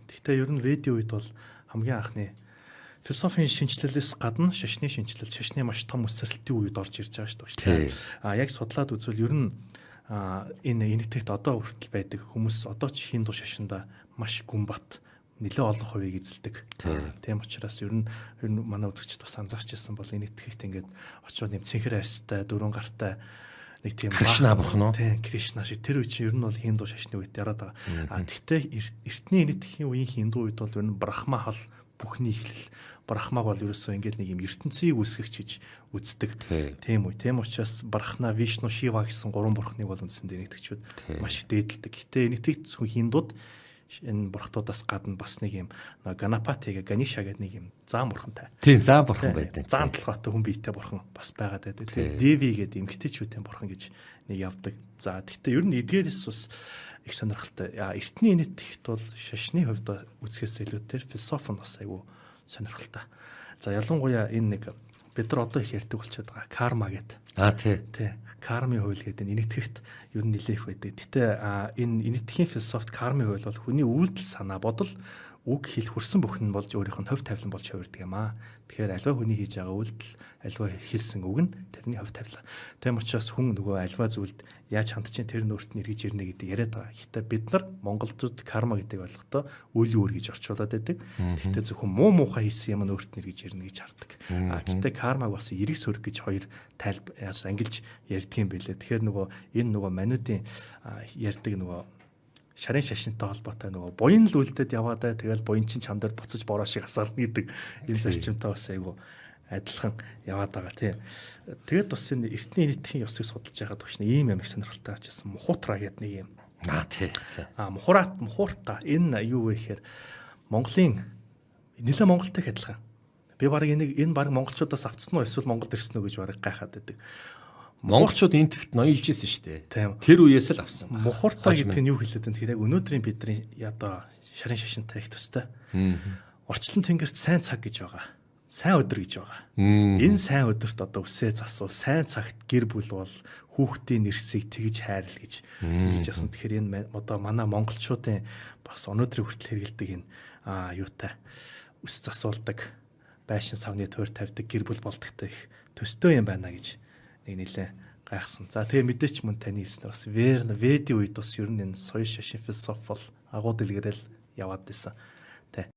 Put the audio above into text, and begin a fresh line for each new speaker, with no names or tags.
Гэхдээ ер нь Ведийн үед бол хамгийн анхны философийн шинжилэлээс гадна шашны шинжилэл, шашны маш том өсрэлтийн үед орж ирж байгаа шүү дээ. Яг судлаад үзвэл ер нь энэ энэтхэгт одоо хүртэл байдаг хүмүүс одоо ч хинду шашинда маш гүнбат нэлээд олон хувийг эзэлдэг. Тийм учраас ер нь манай үзэгчд бас анзаарч ирсэн бол энэтхэгт ингээд очоод нэм цэнхэр арьстай, дөрвөн гартай нэг тийм
Кришна бурхан уу?
Тийм, Кришна шиг тэр үе чинь ер нь бол хинду шашны үед яриад байгаа. Гэхдээ эртний энэтхэгийн үеийн хинду үед бол ер нь брахма хал бүхний эхлэл. Брахмаг бол ерөөсөө ингээд нэг юм ертөнцийг үүсгэгч гэж үздэг. Тийм үү. Тийм учраас Брахна, Вишну, Шива гэсэн гурван бурхныг бол үндсэндээ энэтхэгчүүд маш их дээдэлдэг. Гэхдээ энэтхэгт хиндууд энэ бурхтуудаас гадна бас нэг юм Ганапати гэх Ганиша гэдэг нэг юм заан бурхантай.
Тийм, заан бурхан байдаг.
Заан толгойтой хүн биетэй бурхан бас байгаад байдаг. Тийм, Деви гэдэг эмгэгтэйчүүдийн бурхан гэж нэг явдаг. За гэхдээ ер нь эдгээрээс бас их сонирхолтой. Эртний энэтхэгт бол шашны хувьд үзэхээс илүүтэй философи нь бас айгүй сонирхолтой. За ялангуяа энэ нэг бид нар одоо их ярьдаг болчиход байгаа карма гэдэг. Тий. Кармын хууль гэдэг энэтхэгт ер нь нэлээх байдаг. Гэтэ энэ энэтхэгийн философт кармын хууль бол хүний үйлдэл, санаа, бодол, үг, хэл хүрсэн бүхэн нь болж өөрийнх нь хувь тавилан болж хувирдаг юм аа. Тэгэхээр альва хүний хийж байгаа үйлдэл, альва хэлсэн үг нь тэрний хувь тавилан. Тийм учраас хүн нөгөө альва зүйлд яаж хандж чинь тэр нөөрт нь эргэж ирнэ гэдэг яриад байгаа. Гэхдээ бид нар монголчууд карма гэдэг ойлголтоо үйл үүр гэж орчуулад байдаг. Гэхдээ зөвхөн муу муухай хийсэн юм нөөрт нь эргэж ирнэ гэж хардаг. Гэхдээ кармаг бас эрэг сөрөг гэж хоёр ангилж ярьдаг юм билээ. Тэгэхээр нөгөө энэ нөгөө мануудын ярьдаг нөгөө шарын шашинтай холбоотой нөгөө буян л үлдээд яваад бай. Тэгэл буян чинь чам дээр буцаж бороо шиг асарна гэдэг энэ зарчимтай бас айгу адилхан яваад байгаа тийм. Тэгээд бас энэ эртний энэтхэгийн ёсыг судалж байгаад багш ийм юм их сонирхолтой гарчсан. Мухутра гэдэг нэг юм. Мухурта энэ юу вэ гэхээр Монголын нэлээд Монголтой адилхан. Би баг энэ баг монголчуудаас авцсан уу эсвэл Монголд ирсэн үү гэж баг гайхаад байдаг.
Монголчууд энэ тэгт ноёлж ирсэн шүү дээ.
Тийм.
Тэр үеэс л авсан.
Мухурта гэдэг нь юу хэлээд байна тэгэхээр яг өнөөдрийн бидний ядаа шарын шашинтай их төстэй. Орчлон тэнгэрт сайн цаг гэж байгаа. Сайн өдөр гэж байгаа. Энэ сайн өдөрт одоо үсээ засвал сайн цагт гэр бүл бол хүүхдийн нэрсийг тэгж хайрл гэж хэлж явсан. Тэгэхээр энэ одоо манай монголчуудын бас өнөөдрийн хүртэл хэрэгэлдэг энэ юутай үс засуулдаг, байшин савны тойр тавьдаг гэр бүл болдогтой их төстэй юм байна гэж нэг нэлээ гайхсан. За тэгээ мэдээч мөн таны хэлснээр бас Ведийн үед бас ер нь энэ соёл шашин философи бол агуу дэлгэрэл яваад байсан.